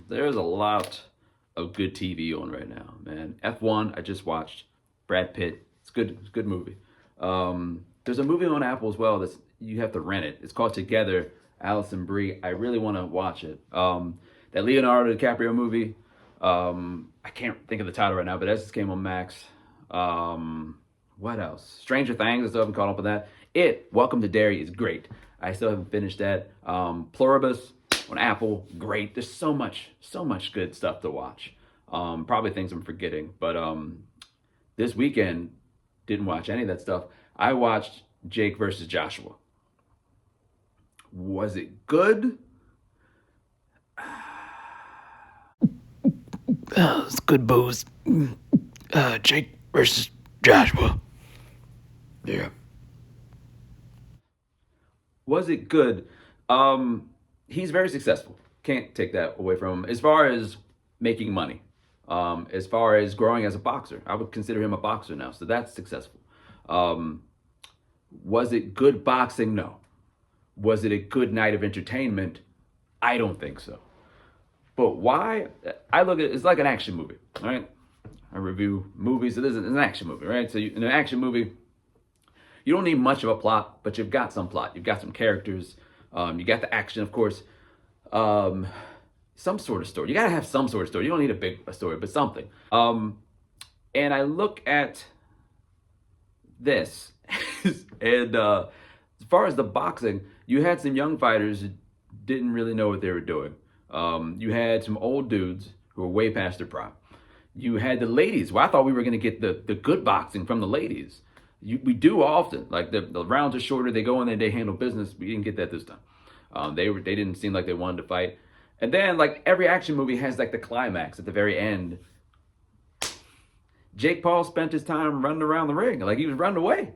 There's a lot of good TV on right now, man. F1, I just watched. Brad Pitt. It's good. It's a good movie. There's a movie on Apple as well that's you have to rent it. It's called Together. Alison Brie. I really want to watch it. That Leonardo DiCaprio movie. I can't think of the title right now, but that just came on Max. What else? Stranger Things. I still haven't caught up with that. Welcome to Derry is great. I still haven't finished that. Pluribus on Apple, great. There's so much good stuff to watch. Probably things I'm forgetting, but this weekend didn't watch any of that stuff. I watched Jake versus Joshua. Was it good? It's good booze. Jake versus Joshua. Yeah. Was it good? He's very successful. Can't take that away from him. As far as making money, as far as growing as a boxer, I would consider him a boxer now. So that's successful. Was it good boxing? No. Was it a good night of entertainment? I don't think so. But why? I look at it, it's like an action movie, right? I review movies. It is an action movie, right? So in an action movie, you don't need much of a plot, but you've got some plot. You've got some characters. You got the action, of course. Some sort of story. You got to have some sort of story. You don't need a big story, but something. And I look at this, and as far as the boxing, you had some young fighters who didn't really know what they were doing. You had some old dudes who were way past their prime. You had the ladies. Well, I thought we were going to get the good boxing from the ladies. We do often. Like the rounds are shorter. They go in there, they handle business. We didn't get that this time. They didn't seem like they wanted to fight. And then like every action movie has like the climax at the very end. Jake Paul spent his time running around the ring like he was running away,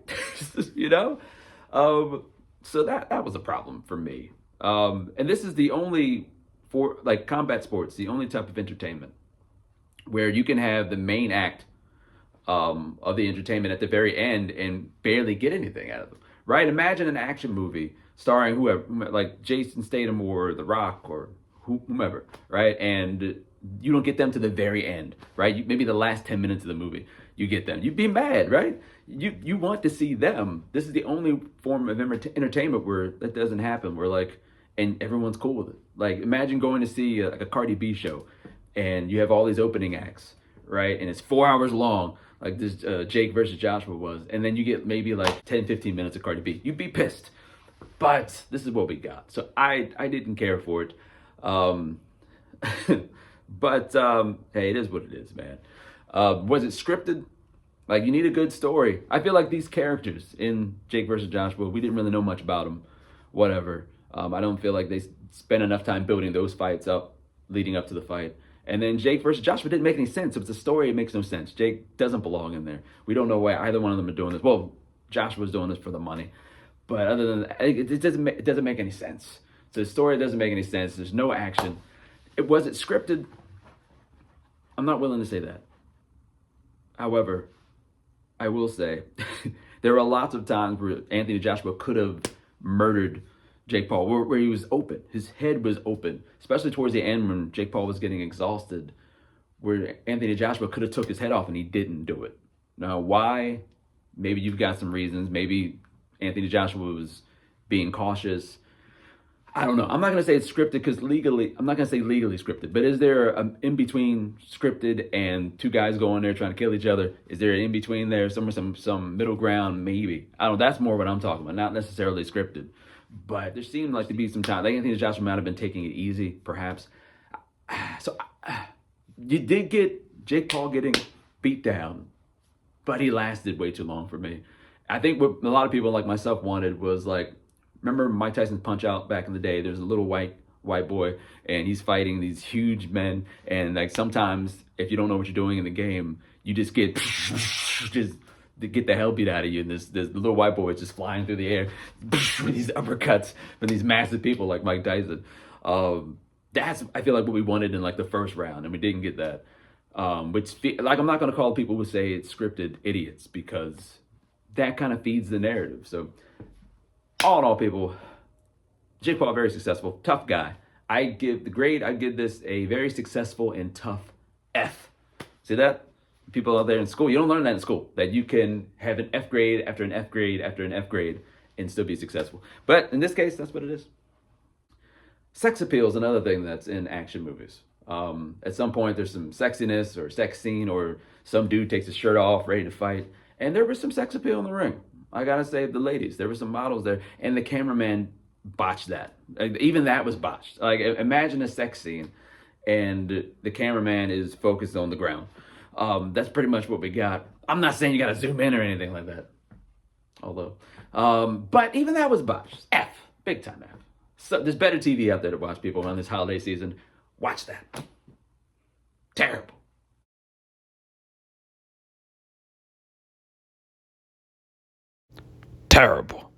you know. So that was a problem for me. And this is the only for like combat sports, the only type of entertainment where you can have the main act of the entertainment at the very end and barely get anything out of them, right? Imagine an action movie starring whoever, like Jason Statham or The Rock or whomever, right? And you don't get them to the very end, right? Maybe the last 10 minutes of the movie, you get them. You'd be mad, right? You want to see them. This is the only form of entertainment where that doesn't happen, where like, and everyone's cool with it. Like imagine going to see like a Cardi B show and you have all these opening acts, right? And it's 4 hours long, like this Jake versus Joshua was. And then you get maybe like 10, 15 minutes of Cardi B. You'd be pissed. But this is what we got. So I didn't care for it. But hey, it is what it is, man. Was it scripted? Like you need a good story. I feel like these characters in Jake versus Joshua, we didn't really know much about them. Whatever. I don't feel like they spent enough time building those fights up, leading up to the fight. And then Jake versus Joshua didn't make any sense. If it's a story, it makes no sense. Jake doesn't belong in there. We don't know why either one of them are doing this. Well, Joshua's doing this for the money. But other than that, it doesn't make any sense. So the story doesn't make any sense. There's no action. Was it scripted? I'm not willing to say that. However, I will say there are lots of times where Anthony Joshua could have murdered Jake Paul, where he was open. His head was open, especially towards the end when Jake Paul was getting exhausted, where Anthony Joshua could have took his head off and he didn't do it. Now, why? Maybe you've got some reasons. Maybe Anthony Joshua was being cautious. I don't know. I'm not going to say it's scripted because legally, I'm not going to say legally scripted, but is there an in-between scripted and two guys going there trying to kill each other? Is there an in-between there, some middle ground? Maybe. I don't know. That's more what I'm talking about, not necessarily scripted. But there seemed like to be some time. Like Anthony Joshua might have been taking it easy, perhaps. So you did get Jake Paul getting beat down, but he lasted way too long for me. I think what a lot of people like myself wanted was like, remember Mike Tyson's Punch Out back in the day? There's a little white boy, and he's fighting these huge men. And like sometimes, if you don't know what you're doing in the game, you just get just to get the hell beat out of you. And this little white boy is just flying through the air with these uppercuts from these massive people like Mike Tyson. That's I feel like what we wanted in like the first round, and we didn't get that. Which like I'm not going to call people who say it's scripted idiots because that kind of feeds the narrative. So all in all, people, Jake Paul very successful, tough guy. I give this a very successful and tough F. See that? People out there in school, you don't learn that in school, that you can have an F grade after an F grade after an F grade and still be successful. But in this case, that's what it is. Sex appeal is another thing that's in action movies. At some point, there's some sexiness or sex scene, or some dude takes his shirt off, ready to fight, and there was some sex appeal in the ring. I gotta say, the ladies, there were some models there, and the cameraman botched that. Even that was botched. Like, imagine a sex scene, and the cameraman is focused on the ground. That's pretty much what we got. I'm not saying you gotta zoom in or anything like that, although, but even that was botched. F, big time F. So there's better TV out there to watch, people, around this holiday season. Watch that. Terrible. Terrible.